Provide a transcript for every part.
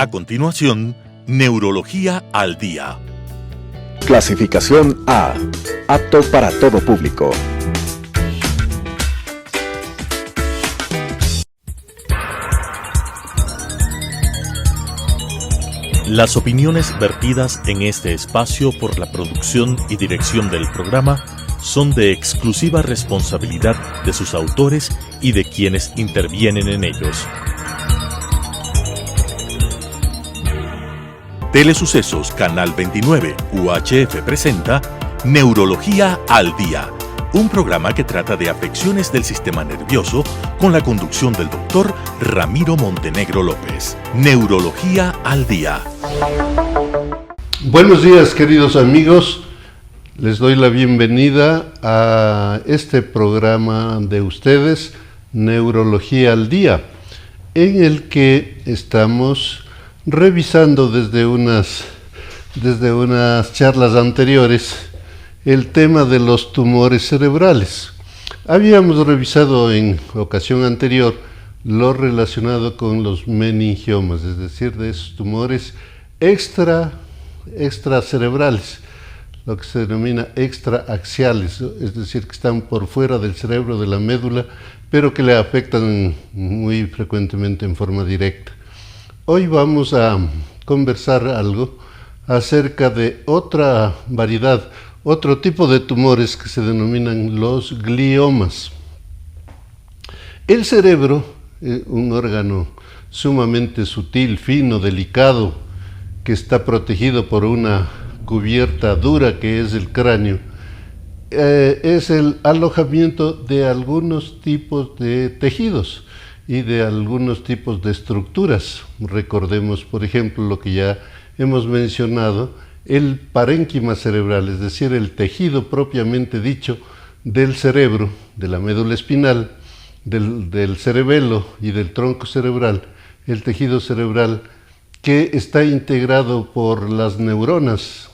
A continuación, Neurología al Día. Clasificación A. Apto para todo público. Las opiniones vertidas en este espacio por la producción y dirección del programa son de exclusiva responsabilidad de sus autores y de quienes intervienen en ellos. Telesucesos Canal 29 UHF presenta Neurología al Día, un programa que trata de afecciones del sistema nervioso con la conducción del doctor Ramiro Montenegro López. Neurología al Día. Buenos días, queridos amigos. Les doy la bienvenida a este programa de ustedes, Neurología al Día, en el que estamos revisando desde unas charlas anteriores el tema de los tumores cerebrales. Habíamos revisado en ocasión anterior lo relacionado con los meningiomas, es decir, de esos tumores extracerebrales, lo que se denomina extraaxiales, es decir, que están por fuera del cerebro, de la médula, pero que le afectan muy frecuentemente en forma directa. Hoy vamos a conversar algo acerca de otra variedad, otro tipo de tumores que se denominan los gliomas. El cerebro, un órgano sumamente sutil, fino, delicado, que está protegido por una cubierta dura que es el cráneo, es el alojamiento de algunos tipos de tejidos y de algunos tipos de estructuras. Recordemos, por ejemplo, lo que ya hemos mencionado, el parénquima cerebral, es decir, el tejido propiamente dicho del cerebro, de la médula espinal, del cerebelo y del tronco cerebral, el tejido cerebral que está integrado por las neuronas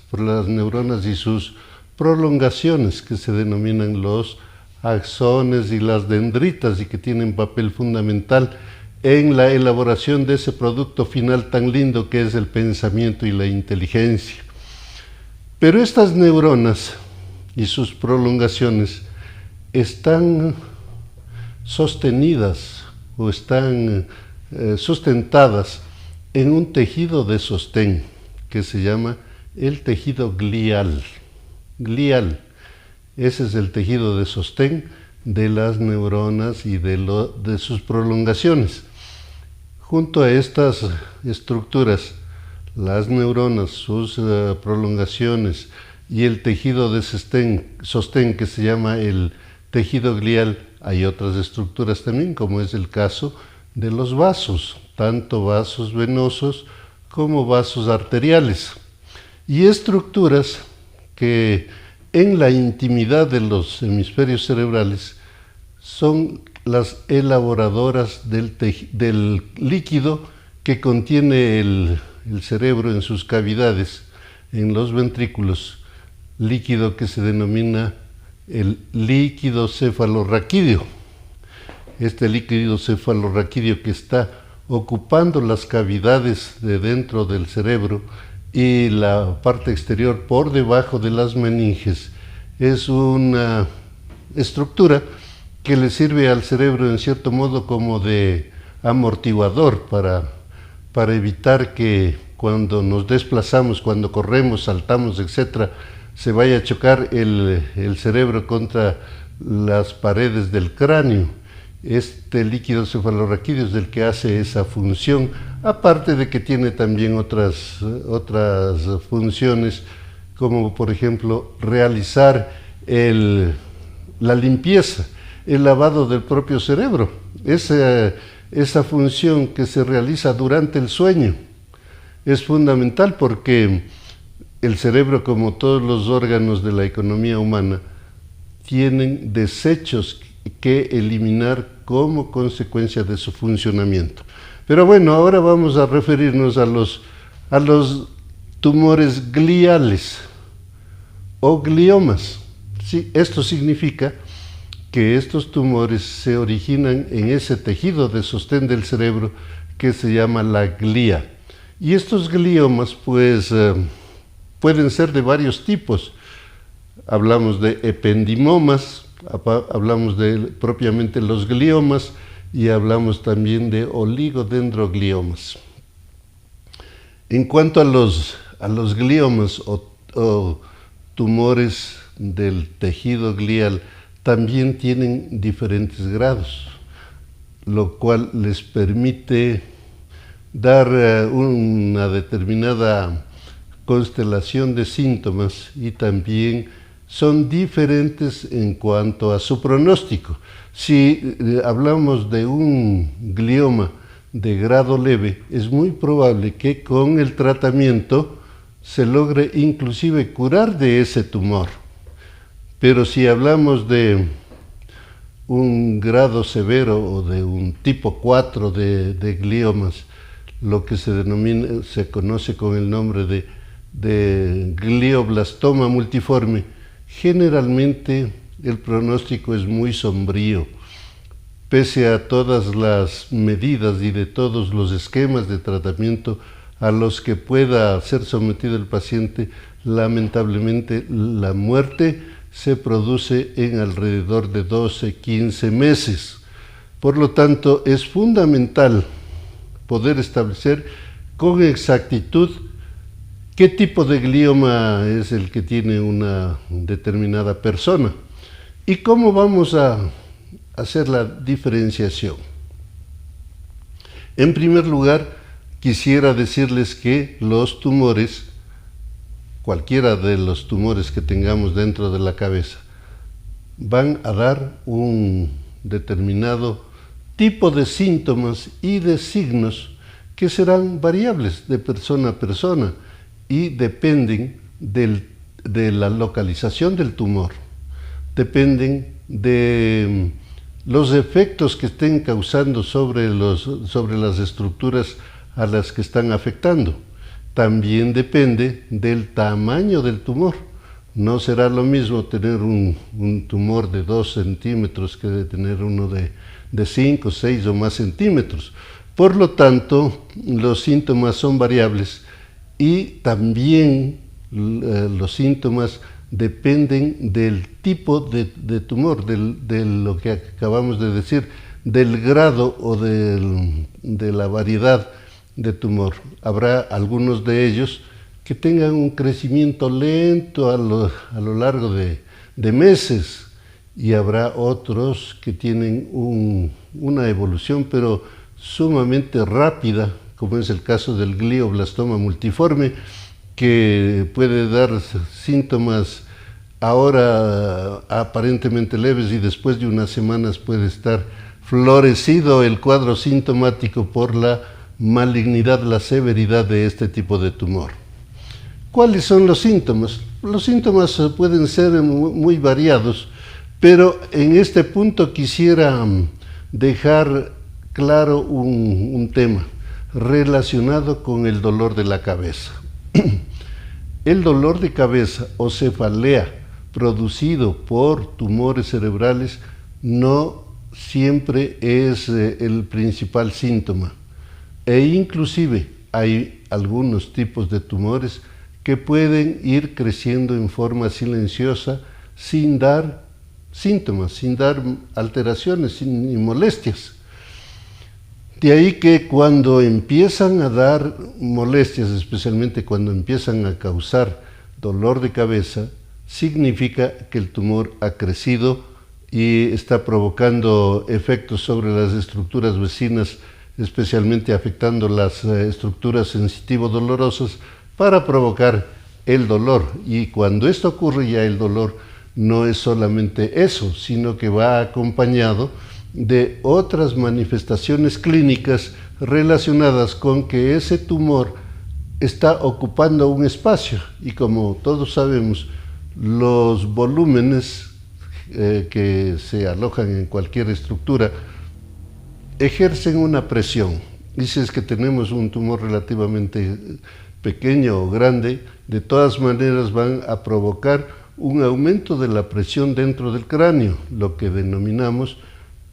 y sus prolongaciones, que se denominan los axones y las dendritas, y que tienen papel fundamental en la elaboración de ese producto final tan lindo que es el pensamiento y la inteligencia. Pero estas neuronas y sus prolongaciones están sostenidas o están sustentadas en un tejido de sostén que se llama el tejido glial. Ese es el tejido de sostén de las neuronas y de sus prolongaciones. Junto a estas estructuras, las neuronas, sus prolongaciones y el tejido de sostén que se llama el tejido glial, hay otras estructuras también, como es el caso de los vasos, tanto vasos venosos como vasos arteriales, y estructuras que en la intimidad de los hemisferios cerebrales son las elaboradoras del líquido que contiene el cerebro en sus cavidades, en los ventrículos, líquido que se denomina el líquido cefalorraquídeo. Este líquido cefalorraquídeo que está ocupando las cavidades de dentro del cerebro y la parte exterior por debajo de las meninges, es una estructura que le sirve al cerebro en cierto modo como de amortiguador para evitar que cuando nos desplazamos, cuando corremos, saltamos, etc., se vaya a chocar el cerebro contra las paredes del cráneo. Este líquido cefalorraquídeo es el que hace esa función, aparte de que tiene también otras funciones, como por ejemplo realizar la limpieza, el lavado del propio cerebro. Esa función que se realiza durante el sueño es fundamental, porque el cerebro, como todos los órganos de la economía humana, tienen desechos que eliminar como consecuencia de su funcionamiento. Pero bueno, ahora vamos a referirnos a los tumores gliales o gliomas. Sí, esto significa que estos tumores se originan en ese tejido de sostén del cerebro que se llama la glía. Y estos gliomas pues pueden ser de varios tipos. Hablamos de ependimomas, hablamos de propiamente los gliomas y hablamos también de oligodendrogliomas. En cuanto a los gliomas o tumores del tejido glial, también tienen diferentes grados, lo cual les permite dar una determinada constelación de síntomas y también son diferentes en cuanto a su pronóstico. Si hablamos de un glioma de grado leve, es muy probable que con el tratamiento se logre inclusive curar de ese tumor. Pero si hablamos de un grado severo o de un tipo 4 de gliomas, lo que se conoce con el nombre de glioblastoma multiforme, generalmente el pronóstico es muy sombrío. Pese a todas las medidas y de todos los esquemas de tratamiento a los que pueda ser sometido el paciente, lamentablemente la muerte se produce en alrededor de 12-15 meses. Por lo tanto, es fundamental poder establecer con exactitud qué tipo de glioma es el que tiene una determinada persona y cómo vamos a hacer la diferenciación. En primer lugar, quisiera decirles que los tumores, cualquiera de los tumores que tengamos dentro de la cabeza, van a dar un determinado tipo de síntomas y de signos que serán variables de persona a persona y dependen de la localización del tumor, dependen de los efectos que estén causando sobre las estructuras a las que están afectando. También depende del tamaño del tumor. No será lo mismo tener un tumor de 2 centímetros que de tener uno de 5, 6 o más centímetros. Por lo tanto, los síntomas son variables y también los síntomas dependen del tipo de tumor, de lo que acabamos de decir, del grado o de la variedad de tumor. Habrá algunos de ellos que tengan un crecimiento lento a lo largo de meses y habrá otros que tienen una evolución pero sumamente rápida, como es el caso del glioblastoma multiforme, que puede dar síntomas ahora aparentemente leves y después de unas semanas puede estar florecido el cuadro sintomático por la malignidad, la severidad de este tipo de tumor. ¿Cuáles son los síntomas? Los síntomas pueden ser muy variados, pero en este punto quisiera dejar claro un tema relacionado con el dolor de la cabeza. El dolor de cabeza o cefalea producido por tumores cerebrales no siempre es el principal síntoma. E inclusive hay algunos tipos de tumores que pueden ir creciendo en forma silenciosa sin dar síntomas, sin dar alteraciones ni molestias. De ahí que cuando empiezan a dar molestias, especialmente cuando empiezan a causar dolor de cabeza, significa que el tumor ha crecido y está provocando efectos sobre las estructuras vecinas, especialmente afectando las estructuras sensitivo-dolorosas para provocar el dolor. Y cuando esto ocurre, ya el dolor no es solamente eso, sino que va acompañado de otras manifestaciones clínicas relacionadas con que ese tumor está ocupando un espacio. Y como todos sabemos, los volúmenes que se alojan en cualquier estructura ejercen una presión. Y si es que tenemos un tumor relativamente pequeño o grande, de todas maneras van a provocar un aumento de la presión dentro del cráneo, lo que denominamos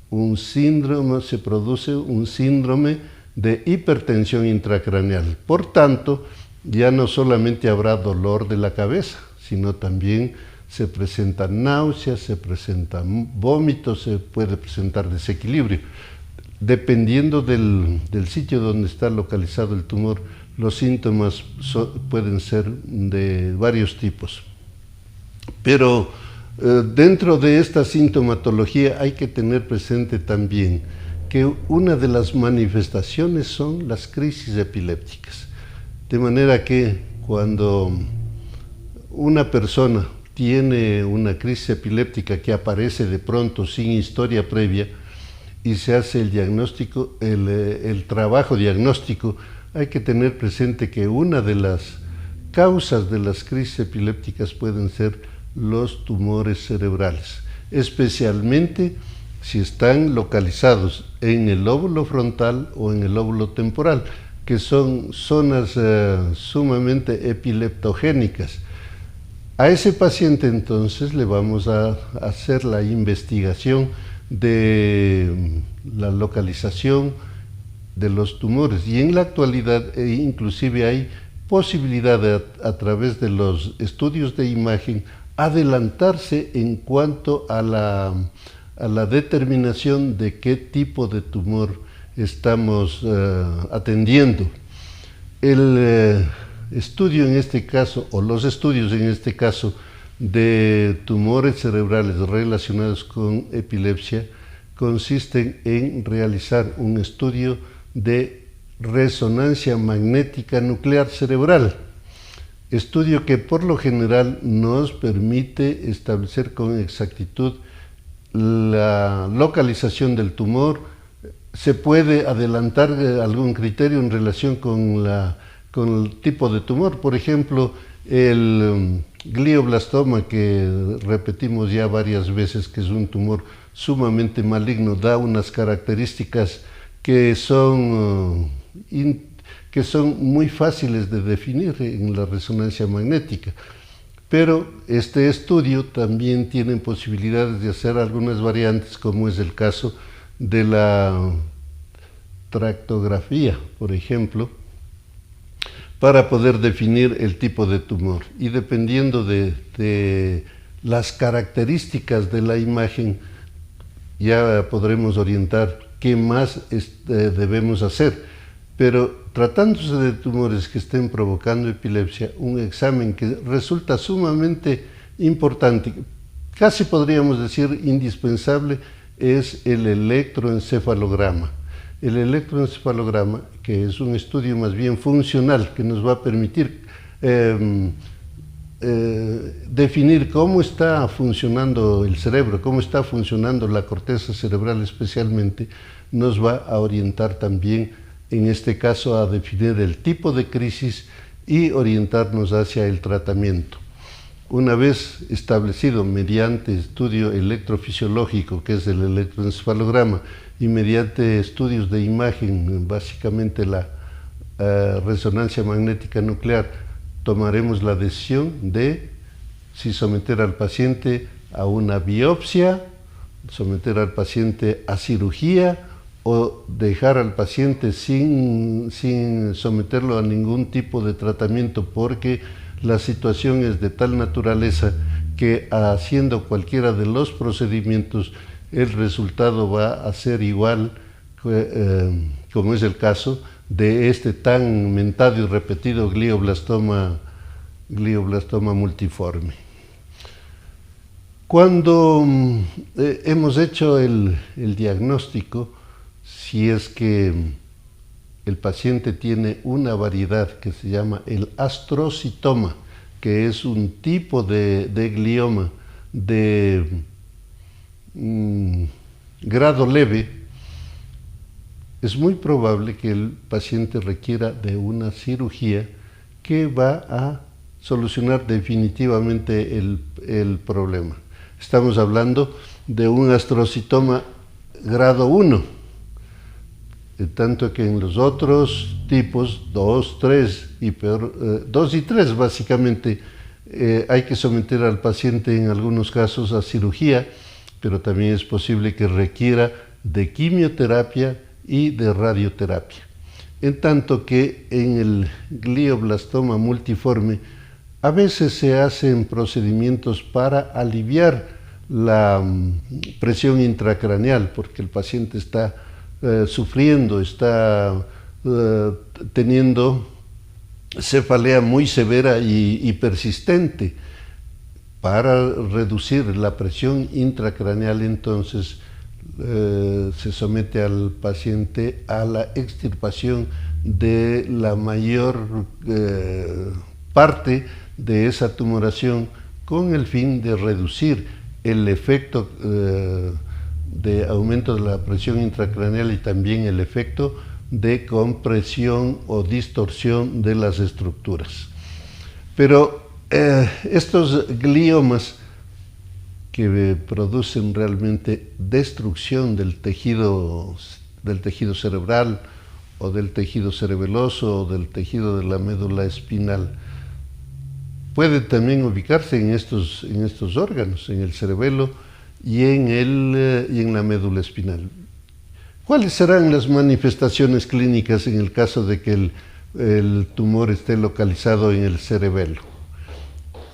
un síndrome, se produce un síndrome de hipertensión intracraneal. Por tanto, ya no solamente habrá dolor de la cabeza, sino también se presentan náuseas, se presentan vómitos, se puede presentar desequilibrio. Dependiendo del sitio donde está localizado el tumor, los síntomas pueden ser de varios tipos. Pero dentro de esta sintomatología hay que tener presente también que una de las manifestaciones son las crisis epilépticas. De manera que cuando una persona tiene una crisis epiléptica que aparece de pronto sin historia previa y se hace el diagnóstico, el trabajo diagnóstico, hay que tener presente que una de las causas de las crisis epilépticas pueden ser los tumores cerebrales, especialmente si están localizados en el lóbulo frontal o en el lóbulo temporal, que son zonas sumamente epileptogénicas. A ese paciente entonces le vamos a hacer la investigación de la localización de los tumores, y en la actualidad inclusive hay posibilidad de, a través de los estudios de imagen, adelantarse en cuanto a la determinación de qué tipo de tumor estamos atendiendo. El estudio en este caso, o los estudios en este caso, de tumores cerebrales relacionados con epilepsia, consisten en realizar un estudio de resonancia magnética nuclear cerebral, estudio que por lo general nos permite establecer con exactitud la localización del tumor. Se puede adelantar algún criterio en relación con el tipo de tumor. Por ejemplo, el glioblastoma, que repetimos ya varias veces que es un tumor sumamente maligno, da unas características que son muy fáciles de definir en la resonancia magnética. Pero este estudio también tiene posibilidades de hacer algunas variantes, como es el caso de la tractografía, por ejemplo, para poder definir el tipo de tumor. Y dependiendo de las características de la imagen, ya podremos orientar qué más debemos hacer. Pero tratándose de tumores que estén provocando epilepsia, un examen que resulta sumamente importante, casi podríamos decir indispensable, es el electroencefalograma. El electroencefalograma, que es un estudio más bien funcional, que nos va a permitir definir cómo está funcionando el cerebro, cómo está funcionando la corteza cerebral especialmente, nos va a orientar también, en este caso, a definir el tipo de crisis y orientarnos hacia el tratamiento. Una vez establecido mediante estudio electrofisiológico, que es el electroencefalograma, y mediante estudios de imagen, básicamente la resonancia magnética nuclear, tomaremos la decisión de si someter al paciente a una biopsia, someter al paciente a cirugía o dejar al paciente sin someterlo a ningún tipo de tratamiento, porque la situación es de tal naturaleza que haciendo cualquiera de los procedimientos el resultado va a ser igual, como es el caso de este tan mentado y repetido glioblastoma multiforme. Cuando hemos hecho el diagnóstico, si es que el paciente tiene una variedad que se llama el astrocitoma, que es un tipo de glioma de grado leve, es muy probable que el paciente requiera de una cirugía que va a solucionar definitivamente el problema. Estamos hablando de un astrocitoma grado 1, tanto que en los otros tipos, 2, 3 y peor, 2 y 3 básicamente, hay que someter al paciente en algunos casos a cirugía, pero también es posible que requiera de quimioterapia y de radioterapia. en tanto que en el glioblastoma multiforme a veces se hacen procedimientos para aliviar la presión intracraneal, porque el paciente está sufriendo, está teniendo cefalea muy severa y persistente. Para reducir la presión intracraneal, entonces se somete al paciente a la extirpación de la mayor parte de esa tumoración con el fin de reducir el efecto de aumento de la presión intracraneal y también el efecto de compresión o distorsión de las estructuras. Pero estos gliomas que producen realmente destrucción del tejido cerebral o del tejido cerebeloso o del tejido de la médula espinal, pueden también ubicarse en estos órganos, en el cerebelo y en la médula espinal. ¿Cuáles serán las manifestaciones clínicas en el caso de que el tumor esté localizado en el cerebelo?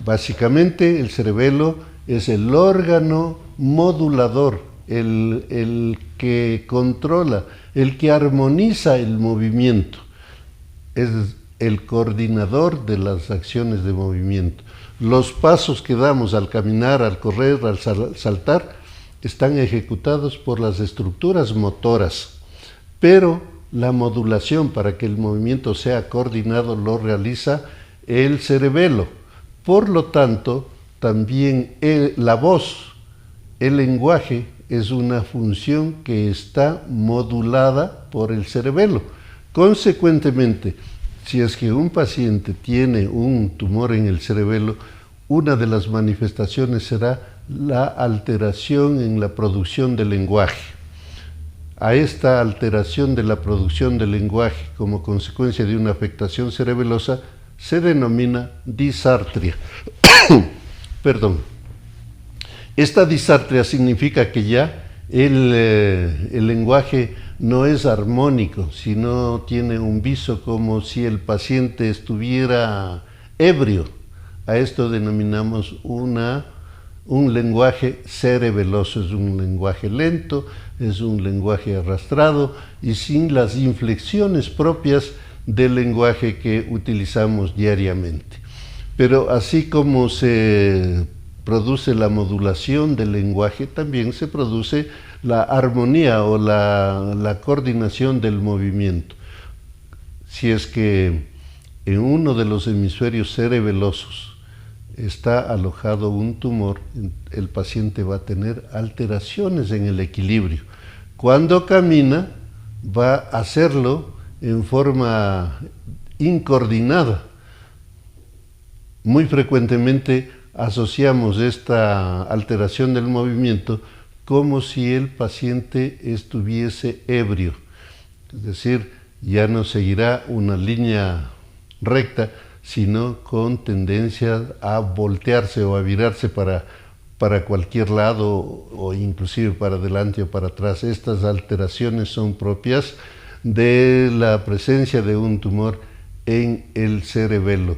Básicamente, el cerebelo es el órgano modulador, el que controla, el que armoniza el movimiento. Es el coordinador de las acciones de movimiento. Los pasos que damos al caminar, al correr, al saltar, están ejecutados por las estructuras motoras, pero la modulación para que el movimiento sea coordinado lo realiza el cerebelo. Por lo tanto, también la voz, el lenguaje, es una función que está modulada por el cerebelo. Consecuentemente, si es que un paciente tiene un tumor en el cerebelo, una de las manifestaciones será la alteración en la producción del lenguaje. A esta alteración de la producción del lenguaje como consecuencia de una afectación cerebelosa se denomina disartria. Perdón. Esta disartria significa que ya el lenguaje no es armónico, sino tiene un viso como si el paciente estuviera ebrio. A esto denominamos un lenguaje cerebeloso, es un lenguaje lento, es un lenguaje arrastrado y sin las inflexiones propias del lenguaje que utilizamos diariamente. Pero así como se produce la modulación del lenguaje, también se produce la armonía o la coordinación del movimiento. Si es que en uno de los hemisferios cerebelosos está alojado un tumor, el paciente va a tener alteraciones en el equilibrio. Cuando camina, va a hacerlo en forma incoordinada. Muy frecuentemente asociamos esta alteración del movimiento como si el paciente estuviese ebrio, es decir, ya no seguirá una línea recta, sino con tendencia a voltearse o a virarse para cualquier lado o inclusive para adelante o para atrás. Estas alteraciones son propias de la presencia de un tumor en el cerebelo.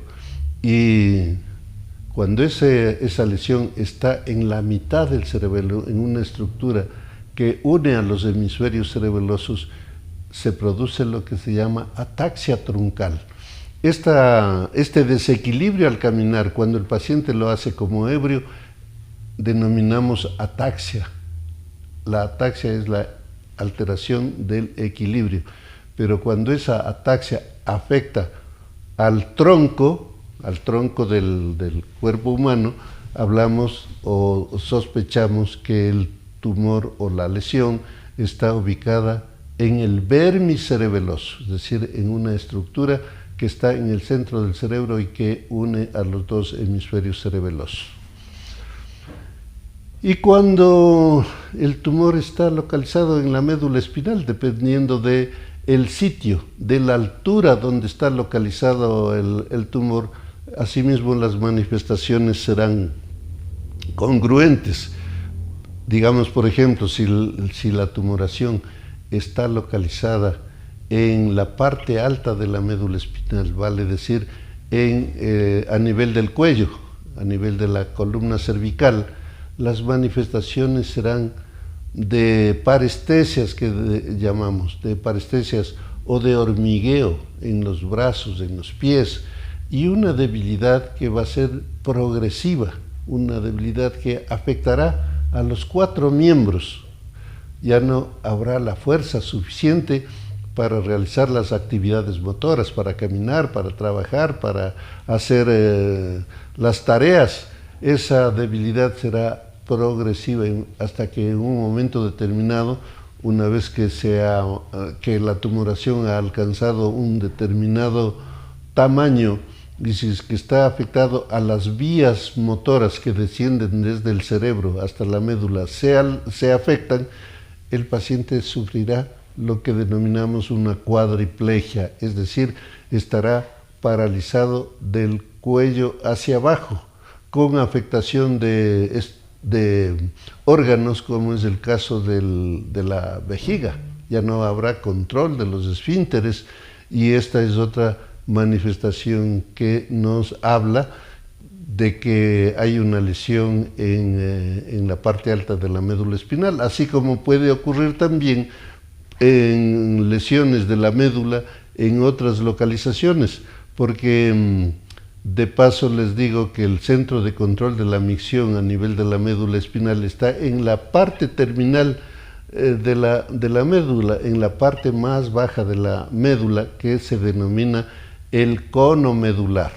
Y cuando esa lesión está en la mitad del cerebelo, en una estructura que une a los hemisferios cerebelosos, se produce lo que se llama ataxia truncal. Este desequilibrio al caminar, cuando el paciente lo hace como ebrio, denominamos ataxia. La ataxia es la alteración del equilibrio, pero cuando esa ataxia afecta al tronco del cuerpo humano, hablamos o sospechamos que el tumor o la lesión está ubicada en el vermis cerebeloso, es decir, en una estructura que está en el centro del cerebro y que une a los dos hemisferios cerebelosos. Y cuando el tumor está localizado en la médula espinal, dependiendo del sitio, de la altura donde está localizado el tumor, asimismo las manifestaciones serán congruentes. Digamos, por ejemplo, si la tumoración está localizada en la parte alta de la médula espinal, vale decir, a nivel del cuello, a nivel de la columna cervical. Las manifestaciones serán de parestesias, que llamamos, de parestesias o de hormigueo en los brazos, en los pies, y una debilidad que va a ser progresiva, una debilidad que afectará a los 4 miembros. Ya no habrá la fuerza suficiente para realizar las actividades motoras, para caminar, para trabajar, para hacer las tareas. Esa debilidad será progresiva hasta que en un momento determinado, una vez que la tumoración ha alcanzado un determinado tamaño, y si es que está afectado a las vías motoras que descienden desde el cerebro hasta la médula, se afectan, el paciente sufrirá lo que denominamos una cuadriplegia, es decir, estará paralizado del cuello hacia abajo, con afectación de órganos, como es el caso de la vejiga. Ya no habrá control de los esfínteres, y esta es otra manifestación que nos habla de que hay una lesión en la parte alta de la médula espinal, así como puede ocurrir también en lesiones de la médula en otras localizaciones, porque de paso les digo que el centro de control de la micción a nivel de la médula espinal está en la parte terminal de la médula, en la parte más baja de la médula, que se denomina el cono medular.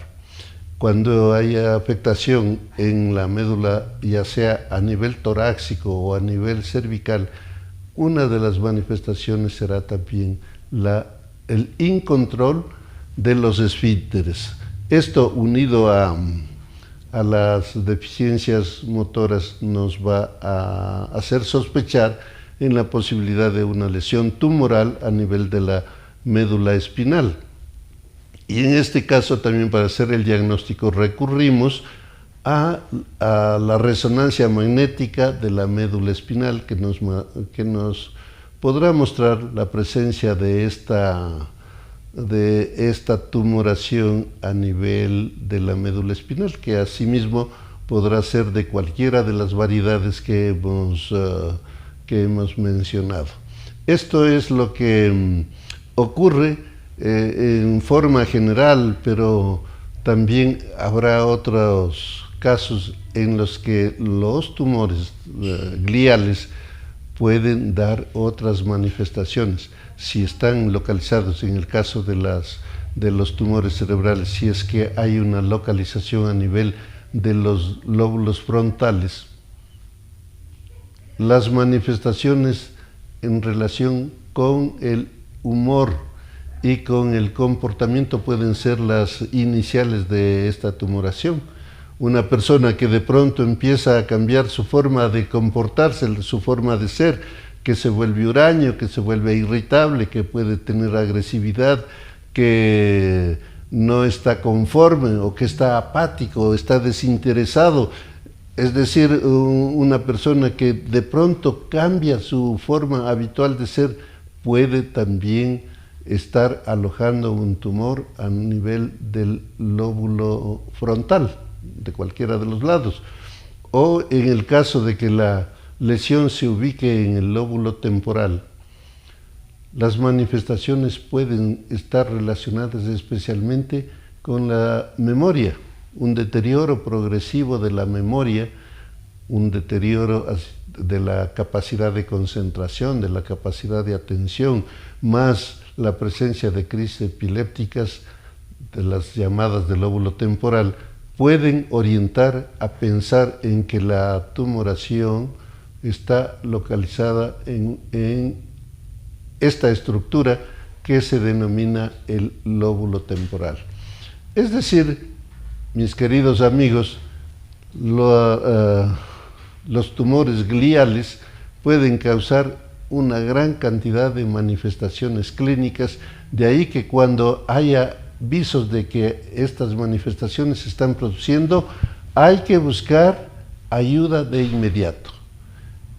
Cuando haya afectación en la médula, ya sea a nivel torácico o a nivel cervical, una de las manifestaciones será también el incontrol de los esfínteres. Esto, unido a las deficiencias motoras, nos va a hacer sospechar en la posibilidad de una lesión tumoral a nivel de la médula espinal. Y en este caso también, para hacer el diagnóstico, recurrimos a la resonancia magnética de la médula espinal, que nos podrá mostrar la presencia de esta tumoración a nivel de la médula espinal, que asimismo podrá ser de cualquiera de las variedades que hemos mencionado. Esto es lo que ocurre en forma general, pero también habrá otros casos en los que los tumores gliales pueden dar otras manifestaciones. Si están localizados, en el caso de los tumores cerebrales, si es que hay una localización a nivel de los lóbulos frontales, las manifestaciones en relación con el humor y con el comportamiento pueden ser las iniciales de esta tumoración. Una persona que de pronto empieza a cambiar su forma de comportarse, su forma de ser, que se vuelve huraño, que se vuelve irritable, que puede tener agresividad, que no está conforme o que está apático o está desinteresado. Es decir, una persona que de pronto cambia su forma habitual de ser, puede también estar alojando un tumor a nivel del lóbulo frontal, de cualquiera de los lados. O en el caso de que la lesión se ubique en el lóbulo temporal, las manifestaciones pueden estar relacionadas especialmente con la memoria, un deterioro progresivo de la memoria, un deterioro de la capacidad de concentración, de la capacidad de atención, más la presencia de crisis epilépticas, de las llamadas del lóbulo temporal, pueden orientar a pensar en que la tumoración está localizada en esta estructura que se denomina el lóbulo temporal. Es decir, mis queridos amigos, los tumores gliales pueden causar una gran cantidad de manifestaciones clínicas, de ahí que cuando haya visos de que estas manifestaciones se están produciendo, hay que buscar ayuda de inmediato.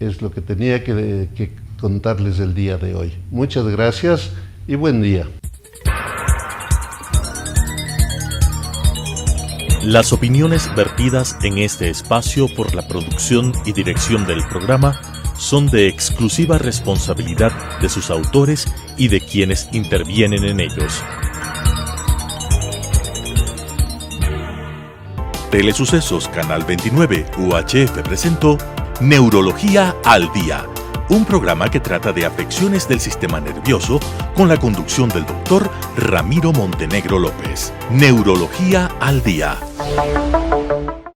Es lo que tenía que contarles el día de hoy. Muchas gracias y buen día. Las opiniones vertidas en este espacio por la producción y dirección del programa son de exclusiva responsabilidad de sus autores y de quienes intervienen en ellos. Telesucesos Canal 29 UHF presentó Neurología al Día, un programa que trata de afecciones del sistema nervioso con la conducción del doctor Ramiro Montenegro López. Neurología al Día.